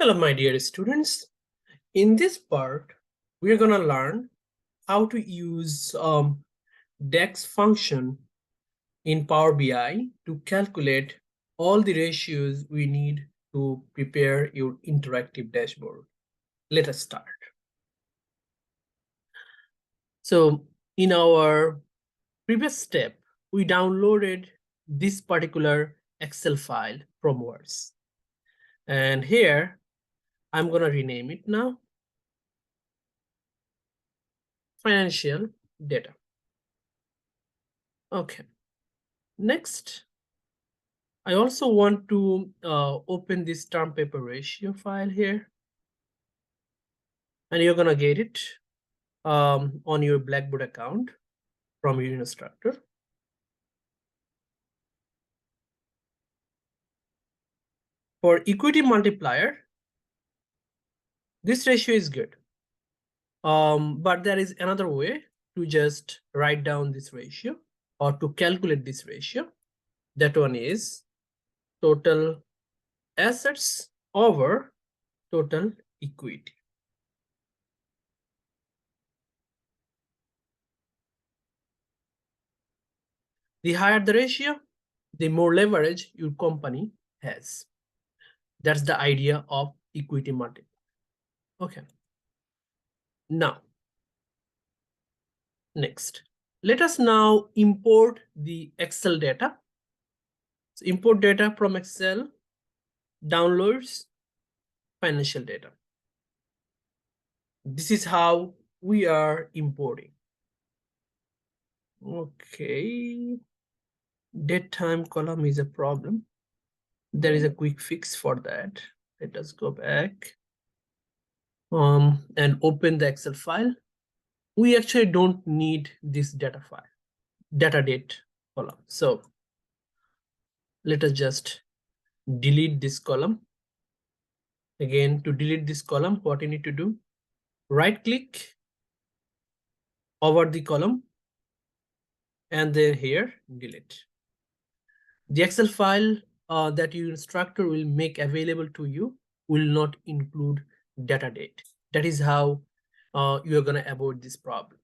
Hello, my dear students. In this part, we're going to learn how to use DEX function in Power BI to calculate all the ratios we need to prepare your interactive dashboard. Let us start. So in our previous step, we downloaded this particular Excel file from Words. And here, I'm going to rename it now. Financial data. Okay. Next, I also want to open this term paper ratio file here. And you're going to get it on your Blackboard account from your instructor. For equity multiplier, this ratio is good. But there is another way to just write down this ratio or to calculate this ratio. That one is total assets over total equity. The higher the ratio, the more leverage your company has. That's the idea of equity multiplier. Okay. Now, next, let us now import the Excel data. So import data from Excel, downloads, financial data. This is how we are importing. Okay. Date time column is a problem. There is a quick fix for that. Let us go back and open the Excel file. We actually don't need this data file, data date column. So let us just delete this column. Again, to delete this column, what you need to do, right click over the column and then here delete. The Excel file that your instructor will make available to you will not include data date. That is how you're going to avoid this problem.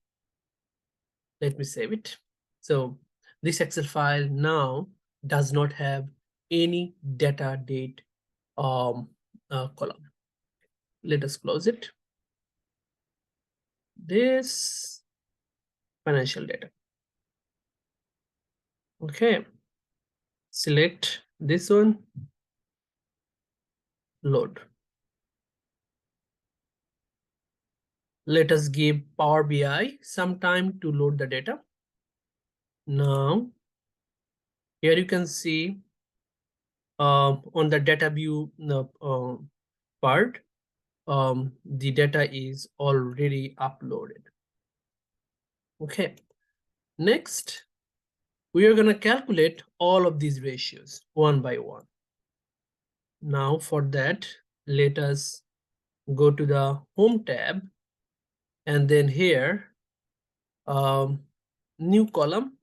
Let me save it. So this Excel file now does not have any data date column. Let us close it. This financial data. Okay. Select this one. Load. Let us give Power BI some time to load the data. Now, here you can see on the data view part, the data is already uploaded. Okay. Next, we are going to calculate all of these ratios one by one. Now, for that, let us go to the Home tab. And then here, new column.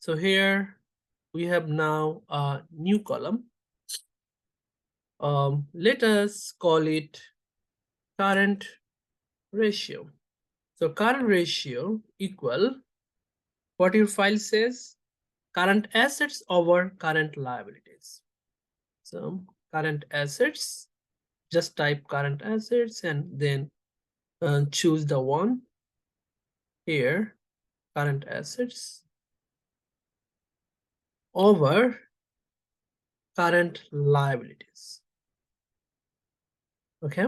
So here we have now a new column. Let us call it current ratio. So current ratio equal what your file says, current assets over current liabilities. So current assets, just type current assets and then choose the one here, current assets over current liabilities. Okay.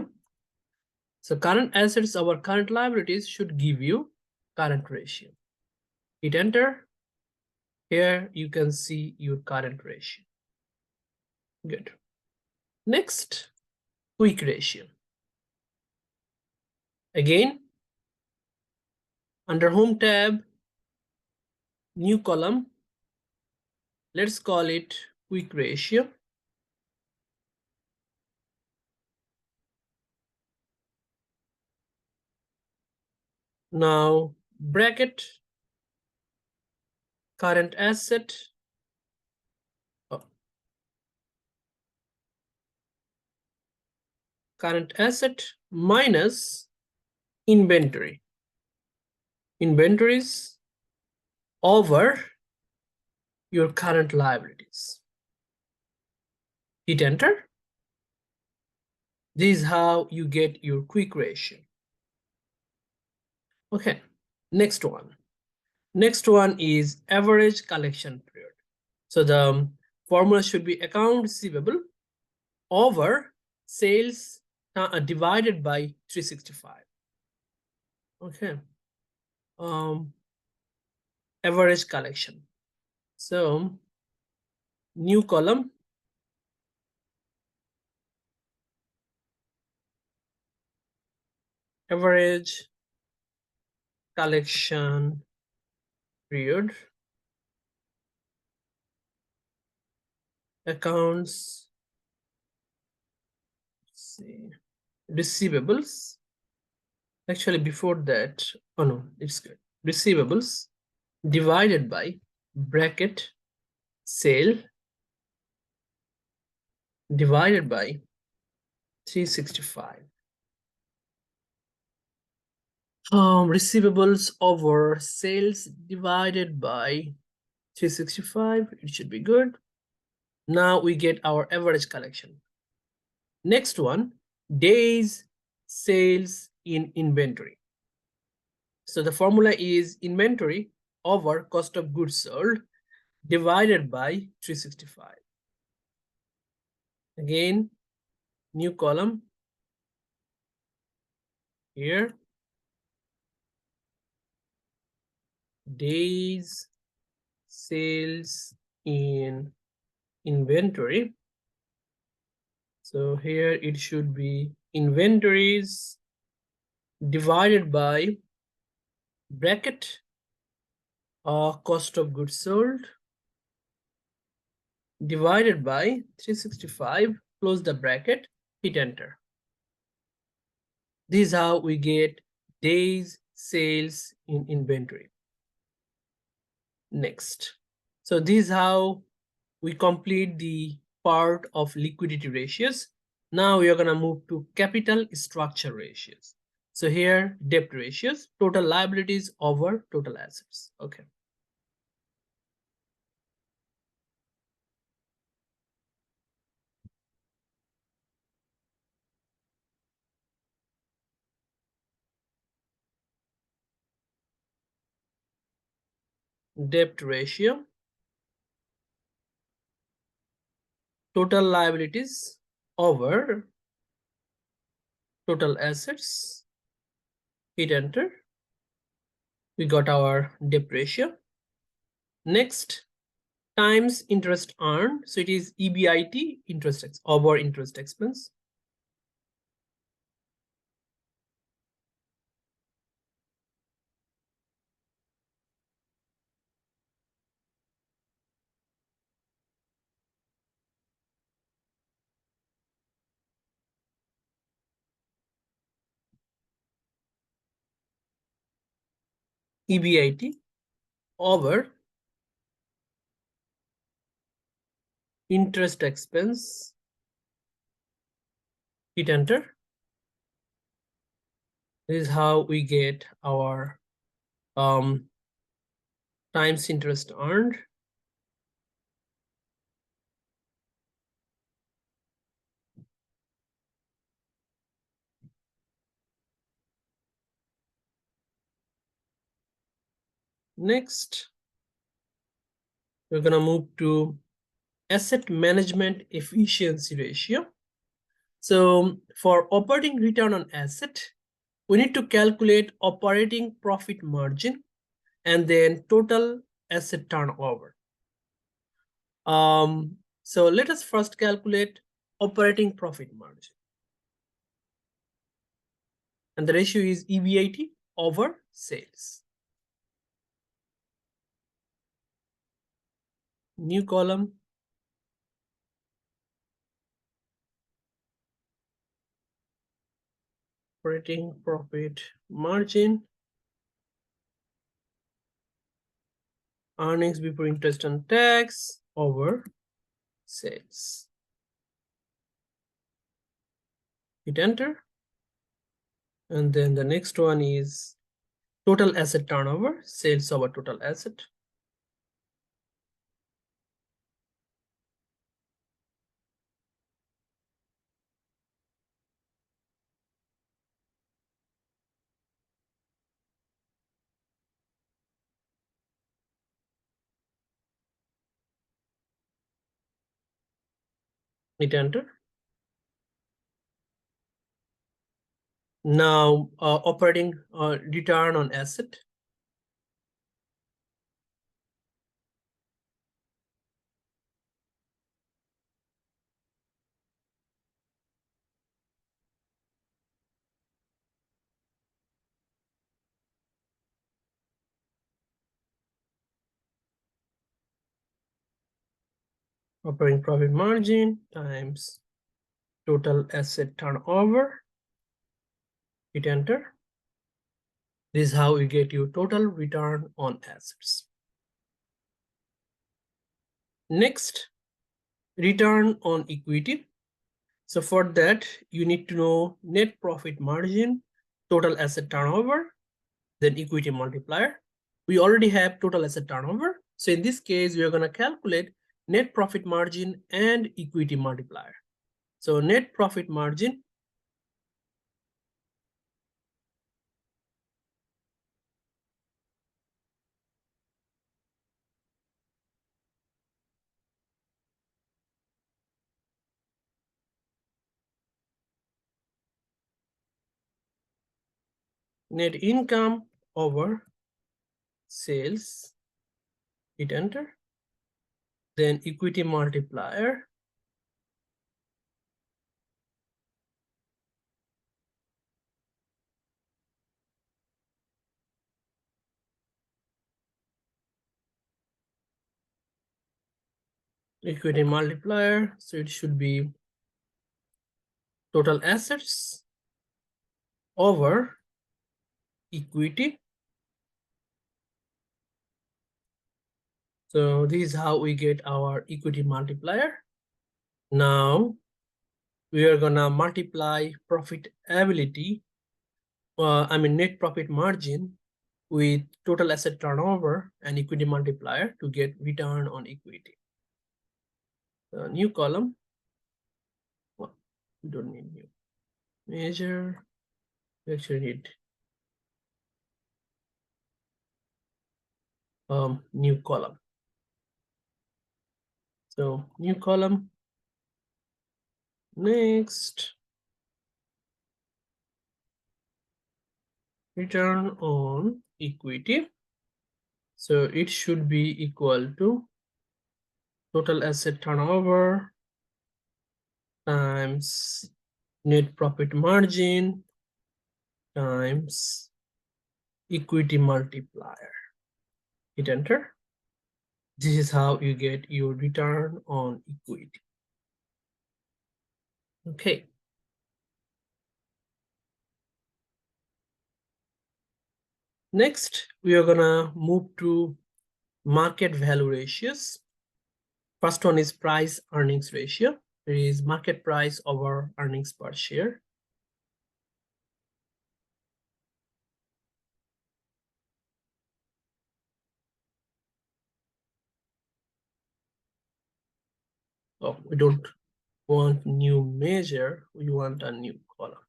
So current assets over current liabilities should give you current ratio. Hit enter. Here you can see your current ratio. Good. Next, quick ratio. Again, under Home tab, new column. Let's call it quick ratio. Now, bracket, current asset. Oh. current asset minus inventory. Inventories over your current liabilities. Hit enter. This is how you get your quick ratio. Okay, next one. Next one is average collection period. So the formula should be account receivable over sales divided by 365. Okay. Average collection. So new column, average collection period, accounts, see, receivables. Actually, before that, oh no, it's good. Receivables divided by bracket sale divided by 365. Receivables over sales divided by 365. It should be good. Now we get our average collection. Next one, days sales in inventory. So the formula is inventory over cost of goods sold divided by 365. Again, new column here. Days sales in inventory. So here it should be inventories divided by bracket cost of goods sold divided by 365, close the bracket, hit enter. This is how we get days sales in inventory. Next. So this is how we complete the part of liquidity ratios. Now we are going to move to capital structure ratios. So here, debt ratios, total liabilities over total assets. Okay. Debt ratio, total liabilities over total assets, hit enter. We got our debt ratio. Next, times interest earned. So it is EBIT, interest over interest expense. EBIT over interest expense, hit enter. This is how we get our times interest earned. Next, we're going to move to asset management efficiency ratio. So for operating return on asset, we need to calculate operating profit margin and then total asset turnover. So let us first calculate operating profit margin. And the ratio is EBIT over sales. New column. Operating profit margin. Earnings before interest and tax over sales. hit enter. And then the next one is total asset turnover, sales over total asset. Hit enter. Now operating return on asset. Operating profit margin times total asset turnover. Hit enter. This is how we get you total return on assets. Next, return on equity. So for that, you need to know net profit margin, total asset turnover, then equity multiplier. We already have total asset turnover. So in this case, we are going to calculate net profit margin and equity multiplier. So net profit margin net income over sales, hit enter. Then equity multiplier, so it should be total assets over equity. So this is how we get our equity multiplier. Now we are gonna multiply profitability, net profit margin with total asset turnover and equity multiplier to get return on equity. New column. Well, we don't need new measure. We actually need new column. So new column. Next, return on equity. So it should be equal to total asset turnover times net profit margin times equity multiplier. Hit enter. This is how you get your return on equity. Okay. Next, we are gonna move to market value ratios. First one is price earnings ratio. It is market price over earnings per share. Oh, we don't want new measure, we want a new column.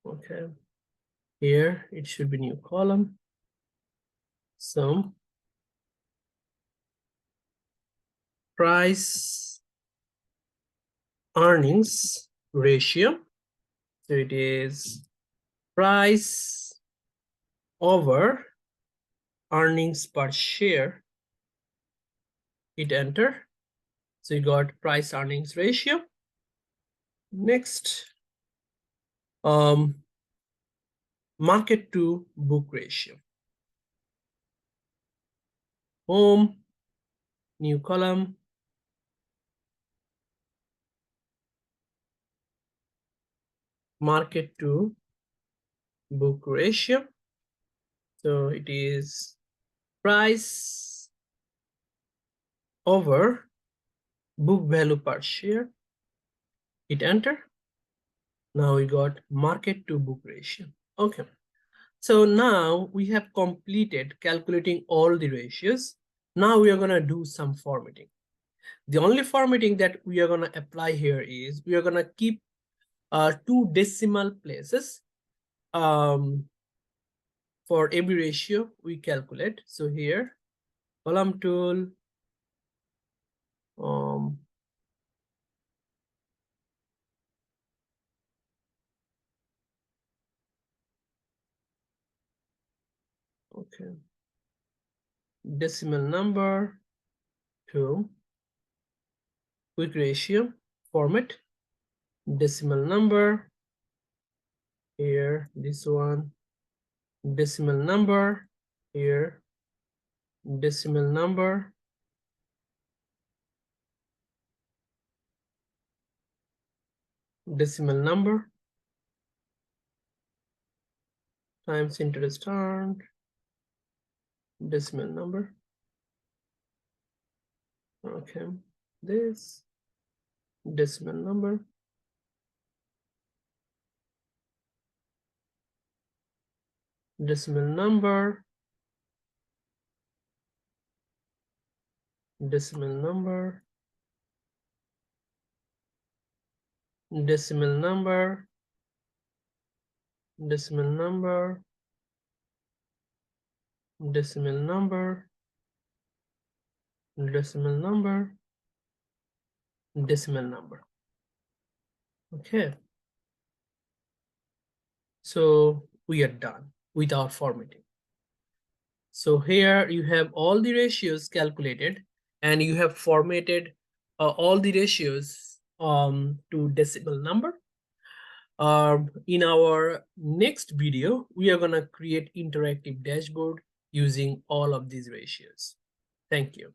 Okay, here it should be new column. So price earnings ratio. So it is price over earnings per share. Hit enter. So you got price earnings ratio. Next, market to book ratio. Home, new column. Market to book ratio. So it is price over book value per share. Hit enter. Now we got market to book ratio. Okay. So now we have completed calculating all the ratios. Now we are going to do some formatting. The only formatting that we are going to apply here is we are going to keep two decimal places for every ratio we calculate. So here, column tool, okay, decimal number to quick ratio format, decimal number here, this one, decimal number here, decimal number, decimal number times interest earned, decimal number. Okay, this decimal number, decimal number, decimal number, decimal number, decimal number, decimal number, decimal number, decimal number. Okay, so we are done with our formatting. So here you have all the ratios calculated and you have formatted all the ratios to decimal number. In our next video, we are going to create interactive dashboard using all of these ratios. Thank you.